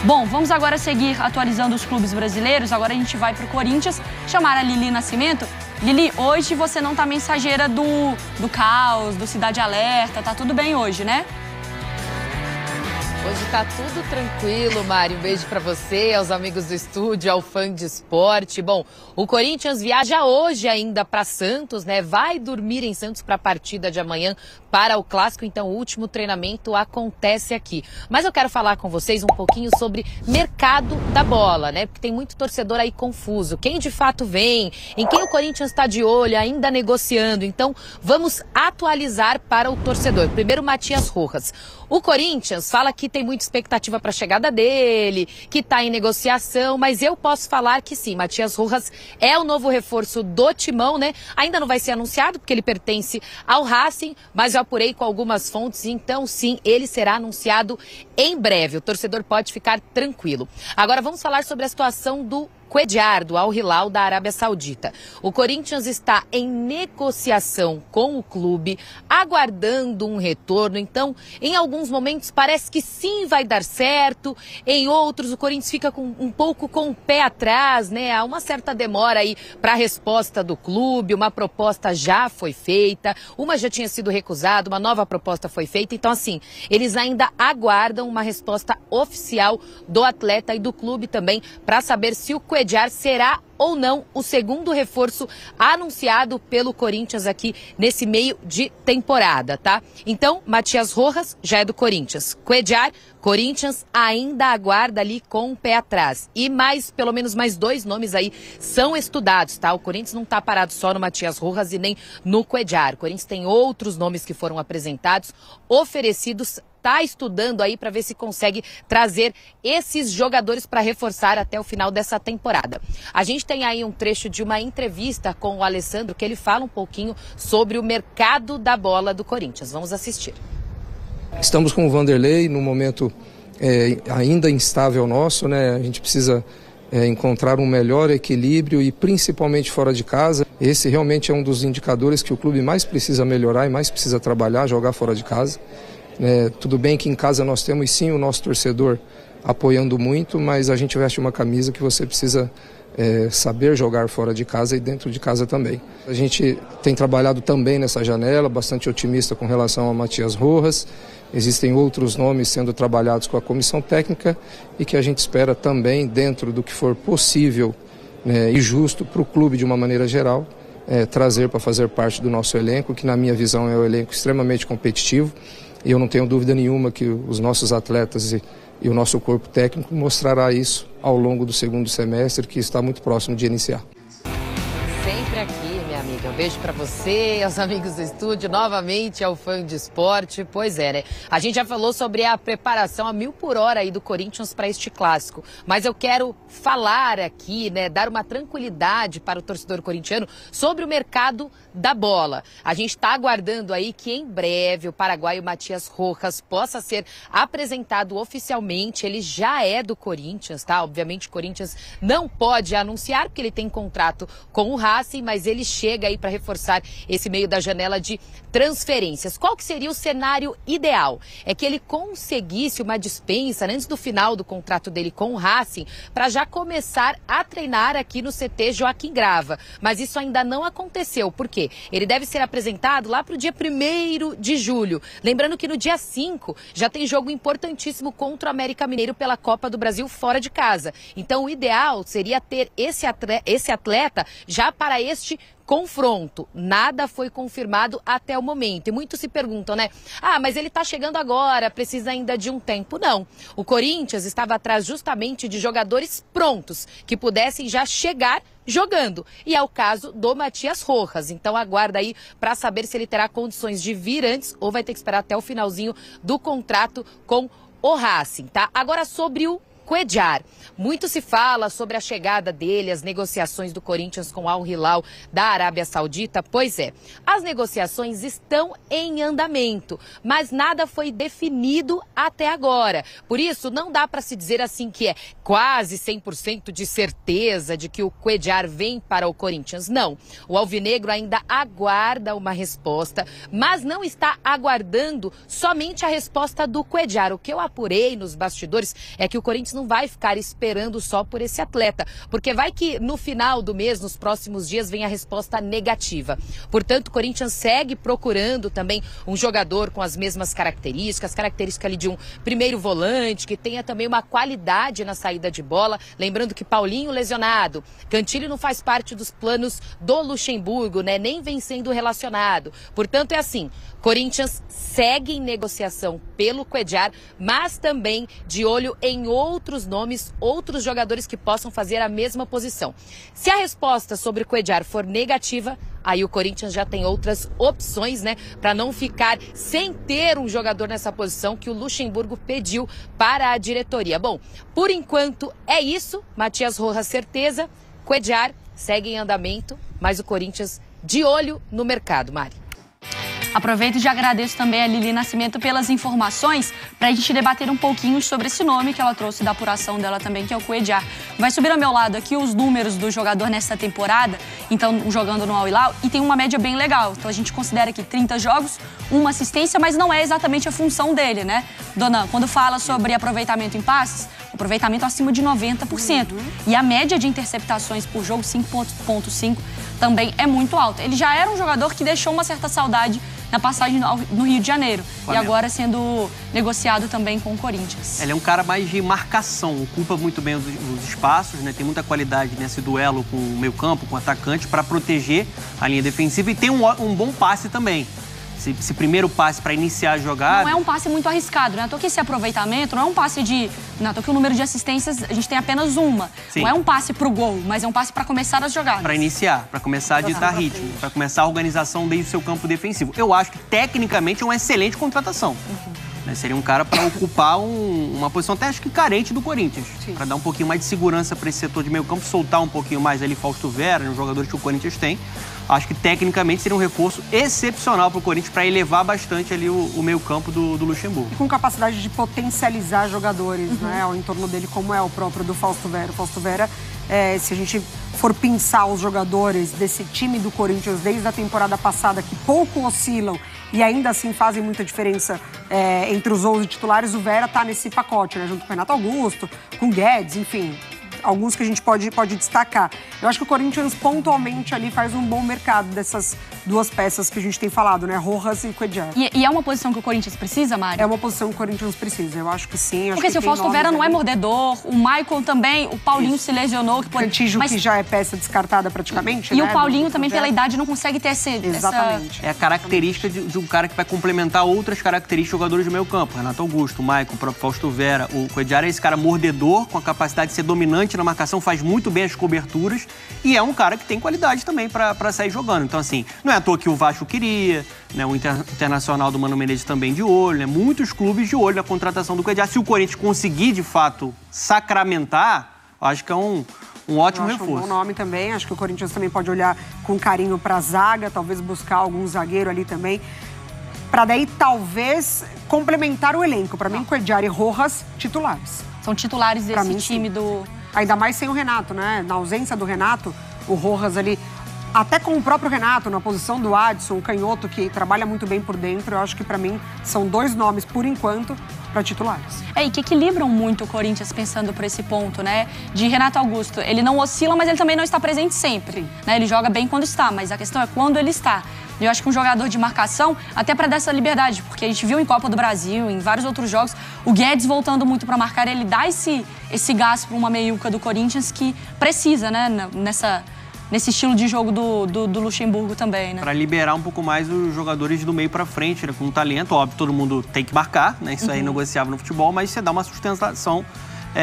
Bom, vamos agora seguir atualizando os clubes brasileiros. Agora a gente vai para o Corinthians, chamar a Lili Nascimento. Lili, hoje você não tá mensageira do caos, do Cidade Alerta, tá tudo bem hoje, né? Hoje tá tudo tranquilo, Mari. Um beijo pra você, aos amigos do estúdio, ao fã de esporte. Bom, o Corinthians viaja hoje ainda para Santos, né? Vai dormir em Santos para a partida de amanhã para o Clássico. Então, o último treinamento acontece aqui. Mas eu quero falar com vocês um pouquinho sobre mercado da bola, né? Porque tem muito torcedor aí confuso. Quem de fato vem? Em quem o Corinthians está de olho, ainda negociando? Então, vamos atualizar para o torcedor. Primeiro, Matias Rojas. O Corinthians fala que tem muita expectativa para a chegada dele, que está em negociação, mas eu posso falar que sim, Matias Rojas é o novo reforço do Timão, né? Ainda não vai ser anunciado, porque ele pertence ao Racing, mas eu apurei com algumas fontes, então sim, ele será anunciado em breve. O torcedor pode ficar tranquilo. Agora vamos falar sobre a situação do Cuéllar, do Al Hilal da Arábia Saudita. O Corinthians está em negociação com o clube, aguardando um retorno. Então, em alguns momentos parece que sim vai dar certo, em outros o Corinthians fica um pouco com o pé atrás, né? Há uma certa demora aí para a resposta do clube, uma proposta já foi feita, uma já tinha sido recusada, uma nova proposta foi feita. Então, assim, eles ainda aguardam uma resposta oficial do atleta e do clube também para saber se o Cuéllar será ou não o segundo reforço anunciado pelo Corinthians aqui nesse meio de temporada, tá? Então, Matias Rojas já é do Corinthians. Cuéllar, Corinthians ainda aguarda ali com o pé atrás. E pelo menos mais dois nomes aí são estudados, tá? O Corinthians não tá parado só no Matias Rojas e nem no Cuéllar. O Corinthians tem outros nomes que foram apresentados, oferecidos, está estudando aí para ver se consegue trazer esses jogadores para reforçar até o final dessa temporada. A gente tem aí um trecho de uma entrevista com o Alessandro, que ele fala um pouquinho sobre o mercado da bola do Corinthians. Vamos assistir. Estamos com o Vanderlei no momento ainda instável nosso, né? A gente precisa encontrar um melhor equilíbrio e principalmente fora de casa. Esse realmente é um dos indicadores que o clube mais precisa melhorar e mais precisa trabalhar, jogar fora de casa. Tudo bem que em casa nós temos sim o nosso torcedor apoiando muito, mas a gente veste uma camisa que você precisa saber jogar fora de casa e dentro de casa também. A gente tem trabalhado também nessa janela, bastante otimista com relação ao Matias Rojas. Existem outros nomes sendo trabalhados com a comissão técnica e que a gente espera também, dentro do que for possível e justo para o clube de uma maneira geral, trazer para fazer parte do nosso elenco, que na minha visão é um elenco extremamente competitivo. E eu não tenho dúvida nenhuma que os nossos atletas e o nosso corpo técnico mostrará isso ao longo do segundo semestre, que está muito próximo de iniciar. Sempre aqui, minha amiga. Um beijo pra você, aos amigos do estúdio, novamente ao fã de esporte. Pois é, né? A gente já falou sobre a preparação a 1000 por hora aí do Corinthians para este clássico. Mas eu quero falar aqui, né, dar uma tranquilidade para o torcedor corintiano sobre o mercado da bola. A gente está aguardando aí que em breve o paraguaio Matias Rojas possa ser apresentado oficialmente. Ele já é do Corinthians, tá? Obviamente o Corinthians não pode anunciar porque ele tem contrato com o Racing, mas ele chega aí para reforçar esse meio da janela de transferências. Qual que seria o cenário ideal? É que ele conseguisse uma dispensa antes do final do contrato dele com o Racing para já começar a treinar aqui no CT Joaquim Grava. Mas isso ainda não aconteceu. Por quê? Ele deve ser apresentado lá para o dia 1º de julho. Lembrando que no dia 5 já tem jogo importantíssimo contra o América Mineiro pela Copa do Brasil fora de casa. Então o ideal seria ter esse atleta já para este confronto. Nada foi confirmado até o momento. E muitos se perguntam, né? Ah, mas ele tá chegando agora, precisa ainda de um tempo. Não. O Corinthians estava atrás justamente de jogadores prontos, que pudessem já chegar jogando. E é o caso do Matias Rojas. Então aguarda aí para saber se ele terá condições de vir antes ou vai ter que esperar até o finalzinho do contrato com o Racing, tá? Agora sobre o Cuéllar. Muito se fala sobre a chegada dele, as negociações do Corinthians com Al Hilal da Arábia Saudita. Pois é, as negociações estão em andamento, mas nada foi definido até agora. Por isso, não dá para se dizer assim que é quase 100% de certeza de que o Cuéllar vem para o Corinthians. Não, o alvinegro ainda aguarda uma resposta, mas não está aguardando somente a resposta do Cuéllar. O que eu apurei nos bastidores é que o Corinthians não não vai ficar esperando só por esse atleta, porque vai que no final do mês, nos próximos dias, vem a resposta negativa. Portanto, o Corinthians segue procurando também um jogador com as mesmas características ali de um primeiro volante, que tenha também uma qualidade na saída de bola. Lembrando que Paulinho lesionado, Cantillo não faz parte dos planos do Luxemburgo, né? Nem vem sendo relacionado. Portanto, é assim, Corinthians segue em negociação pelo Cuéllar, mas também de olho em outros nomes, outros jogadores que possam fazer a mesma posição. Se a resposta sobre o Cuéllar for negativa, aí o Corinthians já tem outras opções, né, para não ficar sem ter um jogador nessa posição que o Luxemburgo pediu para a diretoria. Bom, por enquanto é isso. Matias Rojas, certeza. Cuéllar segue em andamento, mas o Corinthians de olho no mercado, Mari. Aproveito e já agradeço também a Lili Nascimento pelas informações para a gente debater um pouquinho sobre esse nome que ela trouxe da apuração dela também, que é o Cuéllar. Vai subir ao meu lado aqui os números do jogador nessa temporada, então jogando no Al Hilal, e tem uma média bem legal. Então a gente considera aqui 30 jogos, uma assistência, mas não é exatamente a função dele, né? Dona, quando fala sobre aproveitamento em passes, aproveitamento acima de 90%. E a média de interceptações por jogo, 5,5, também é muito alta. Ele já era um jogador que deixou uma certa saudade na passagem no Rio de Janeiro. E agora sendo negociado também com o Corinthians. Ele é um cara mais de marcação, ocupa muito bem os espaços, né? Tem muita qualidade nesse duelo com o meio-campo, com o atacante, para proteger a linha defensiva, e tem um bom passe também. Esse primeiro passe para iniciar a jogada... Não é um passe muito arriscado, né? Que esse aproveitamento não é um passe de... que o número de assistências, a gente tem apenas uma. Sim. Não é um passe pro gol, mas é um passe para começar as jogadas. Para iniciar, para começar a ditar ritmo, para começar a organização desde o seu campo defensivo. Eu acho que, tecnicamente, é uma excelente contratação. Seria um cara para ocupar uma posição até acho que carente do Corinthians. Para dar um pouquinho mais de segurança para esse setor de meio campo, soltar um pouquinho mais ali Fausto Vera, os jogadores que o Corinthians tem. Acho que tecnicamente seria um reforço excepcional para o Corinthians para elevar bastante ali o meio campo do Luxemburgo. E com capacidade de potencializar jogadores, né, ao entorno dele, como é o próprio do Fausto Vera. O Fausto Vera, se a gente for pensar os jogadores desse time do Corinthians desde a temporada passada, que pouco oscilam e ainda assim fazem muita diferença entre os 11 titulares, o Vera tá nesse pacote, né, junto com o Renato Augusto, com o Guedes, enfim... Alguns que a gente pode destacar. Eu acho que o Corinthians pontualmente ali faz um bom mercado dessas duas peças que a gente tem falado, né? Rojas e Cuéllar. E é uma posição que o Corinthians precisa, Mari? É uma posição que o Corinthians precisa, eu acho que sim. Porque se o Fausto Vera não é mordedor, o Maicon também, o Paulinho se lesionou. O Cantillo, que já é peça descartada praticamente, e né? o Paulinho também, pela idade, não consegue ter Exatamente. É a característica de um cara que vai complementar outras características de jogadores do meio campo. Renato Augusto, o Maicon, o próprio Fausto Vera. O Cuéllar é esse cara mordedor, com a capacidade de ser dominante na marcação, faz muito bem as coberturas e é um cara que tem qualidade também para sair jogando. Então, assim, não é à toa que o Vasco queria, né? O Internacional do Mano Menezes também de olho, né? Muitos clubes de olho na contratação do Cuéllar. Se o Corinthians conseguir, de fato, sacramentar, acho que é um ótimo reforço. Um bom nome também. Acho que o Corinthians também pode olhar com carinho para a zaga, talvez buscar algum zagueiro ali também, para daí talvez complementar o elenco. Para mim, Cuéllar e Rojas, titulares. São titulares desse time do... Ainda mais sem o Renato, né? Na ausência do Renato, o Rojas ali, até com o próprio Renato, na posição do Adson, o canhoto, que trabalha muito bem por dentro, eu acho que, para mim, são dois nomes, por enquanto, para titulares. E que equilibram muito o Corinthians pensando por esse ponto, né? De Renato Augusto, ele não oscila, mas ele também não está presente sempre, né? Ele joga bem quando está, mas a questão é quando ele está. Eu acho que um jogador de marcação, até para dar essa liberdade, porque a gente viu em Copa do Brasil, em vários outros jogos, o Guedes voltando muito para marcar, ele dá esse gás para uma meiuca do Corinthians que precisa, né, nesse estilo de jogo do Luxemburgo também, né? Para liberar um pouco mais os jogadores do meio para frente, né, com talento, óbvio, todo mundo tem que marcar, né? Isso aí é negociável no futebol, mas você dá uma sustentação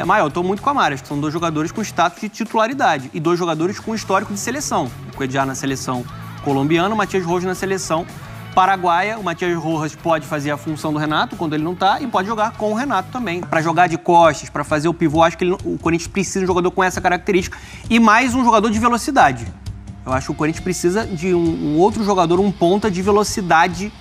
maior. Eu estou muito com a Mari, que são dois jogadores com status de titularidade e dois jogadores com histórico de seleção. O Cuéllar na seleção colombiano, o Matias Rojas na seleção paraguaia. O Matias Rojas pode fazer a função do Renato quando ele não tá e pode jogar com o Renato também. Para jogar de costas, para fazer o pivô, acho que o Corinthians precisa de um jogador com essa característica e mais um jogador de velocidade. Eu acho que o Corinthians precisa de um outro jogador, um ponta de velocidade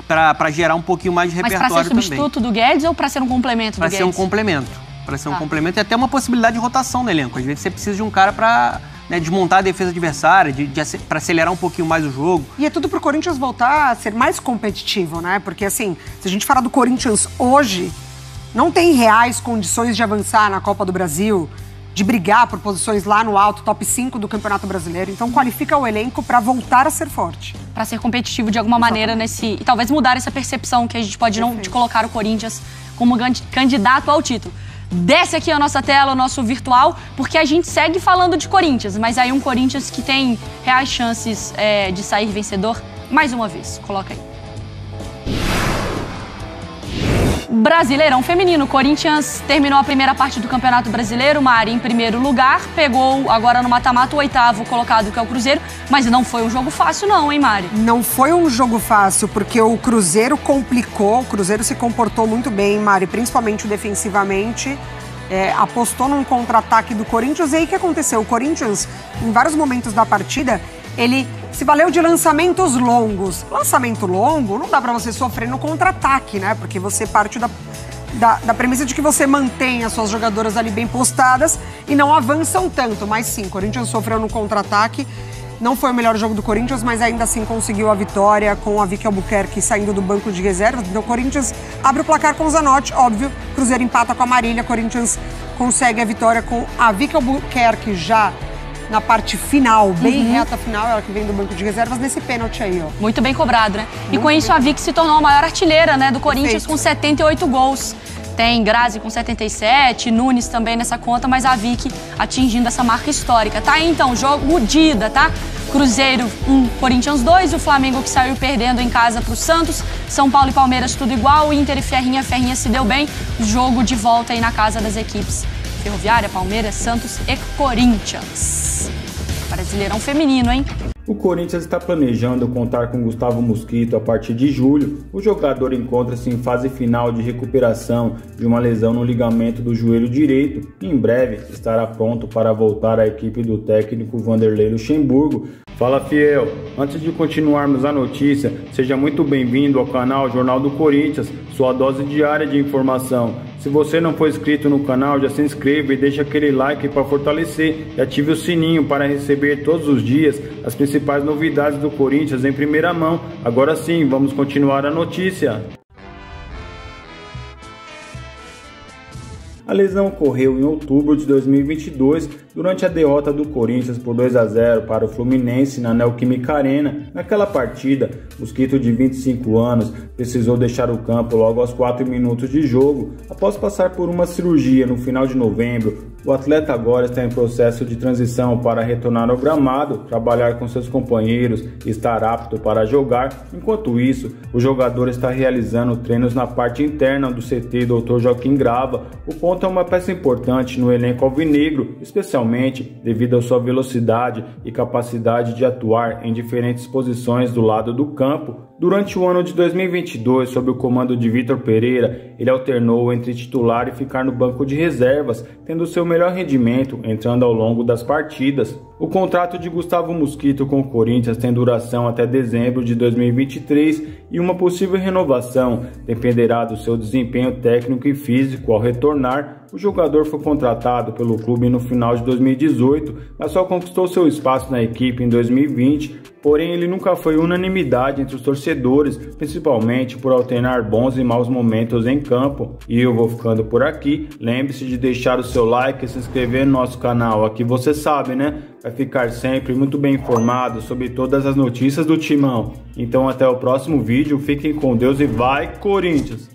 para gerar um pouquinho mais de repertório também. Mas para ser substituto do Guedes ou para ser um complemento do Guedes? Para ser um complemento. Para ser um complemento e até uma possibilidade de rotação no elenco. Às vezes você precisa de um cara para... desmontar a defesa adversária, para acelerar um pouquinho mais o jogo. E é tudo pro Corinthians voltar a ser mais competitivo, né? Porque, assim, se a gente falar do Corinthians hoje, não tem reais condições de avançar na Copa do Brasil, de brigar por posições lá no alto, top 5 do Campeonato Brasileiro. Então qualifica o elenco para voltar a ser forte. Para ser competitivo de alguma maneira nesse... E talvez mudar essa percepção que a gente pode não de colocar o Corinthians como candidato ao título. Desce aqui a nossa tela, o nosso virtual, porque a gente segue falando de Corinthians, mas aí um Corinthians que tem reais chances de sair vencedor mais uma vez. Coloca aí. Brasileirão feminino. Corinthians terminou a primeira parte do Campeonato Brasileiro, Mari, em primeiro lugar. Pegou agora no mata-mata o 8º colocado, que é o Cruzeiro. Mas não foi um jogo fácil não, hein, Mari? Não foi um jogo fácil, porque o Cruzeiro complicou. O Cruzeiro se comportou muito bem, Mari, principalmente defensivamente. Apostou num contra-ataque do Corinthians. E aí o que aconteceu? O Corinthians, em vários momentos da partida, ele se valeu de lançamentos longos. Lançamento longo não dá pra você sofrer no contra-ataque, né? Porque você parte da premissa de que você mantém as suas jogadoras ali bem postadas e não avançam tanto. Mas sim, o Corinthians sofreu no contra-ataque. Não foi o melhor jogo do Corinthians, mas ainda assim conseguiu a vitória com a Vicky Albuquerque saindo do banco de reservas. Então o Corinthians abre o placar com o Zanotti, óbvio. Cruzeiro empata com a Marília. Corinthians consegue a vitória com a Vicky Albuquerque já na parte final, bem reta final, ela que vem do banco de reservas, nesse pênalti aí, ó. Muito bem cobrado, né? E com isso a Vicky se tornou a maior artilheira, né, do Corinthians, com 78 gols. Tem Grazi com 77, Nunes também nessa conta, mas a Vicky atingindo essa marca histórica. Tá aí então, jogo Dida, tá? Cruzeiro 1, Corinthians 2, o Flamengo que saiu perdendo em casa pro Santos, São Paulo e Palmeiras tudo igual, Inter e Ferrinha se deu bem, jogo de volta aí na casa das equipes Ferroviária, Palmeiras, Santos e Corinthians. Brasileirão feminino, hein? O Corinthians está planejando contar com Gustavo Mosquito a partir de julho. O jogador encontra-se em fase final de recuperação de uma lesão no ligamento do joelho direito e em breve estará pronto para voltar à equipe do técnico Vanderlei Luxemburgo. Fala, fiel! Antes de continuarmos a notícia, seja muito bem-vindo ao canal Jornal do Corinthians, sua dose diária de informação. Se você não for inscrito no canal, já se inscreva e deixa aquele like para fortalecer e ative o sininho para receber todos os dias as principais novidades do Corinthians em primeira mão. Agora sim, vamos continuar a notícia. A lesão ocorreu em outubro de 2022, durante a derrota do Corinthians por 2-0 para o Fluminense na Neoquímica Arena. Naquela partida, Mosquito, de 25 anos, precisou deixar o campo logo aos 4 minutos de jogo. Após passar por uma cirurgia no final de novembro, o atleta agora está em processo de transição para retornar ao gramado, trabalhar com seus companheiros e estar apto para jogar. Enquanto isso, o jogador está realizando treinos na parte interna do CT Dr. Joaquim Grava. O ponto é uma peça importante no elenco alvinegro, especialmente devido à sua velocidade e capacidade de atuar em diferentes posições do lado do campo. Durante o ano de 2022, sob o comando de Vitor Pereira, ele alternou entre titular e ficar no banco de reservas, tendo seu melhor rendimento entrando ao longo das partidas. O contrato de Gustavo Mosquito com o Corinthians tem duração até dezembro de 2023 e uma possível renovação dependerá do seu desempenho técnico e físico ao retornar. O jogador foi contratado pelo clube no final de 2018, mas só conquistou seu espaço na equipe em 2020, porém ele nunca foi unanimidade entre os torcedores, principalmente por alternar bons e maus momentos em campo. E eu vou ficando por aqui. Lembre-se de deixar o seu like e se inscrever no nosso canal, aqui você sabe, né? Vai ficar sempre muito bem informado sobre todas as notícias do Timão. Então até o próximo vídeo, fiquem com Deus e vai Corinthians!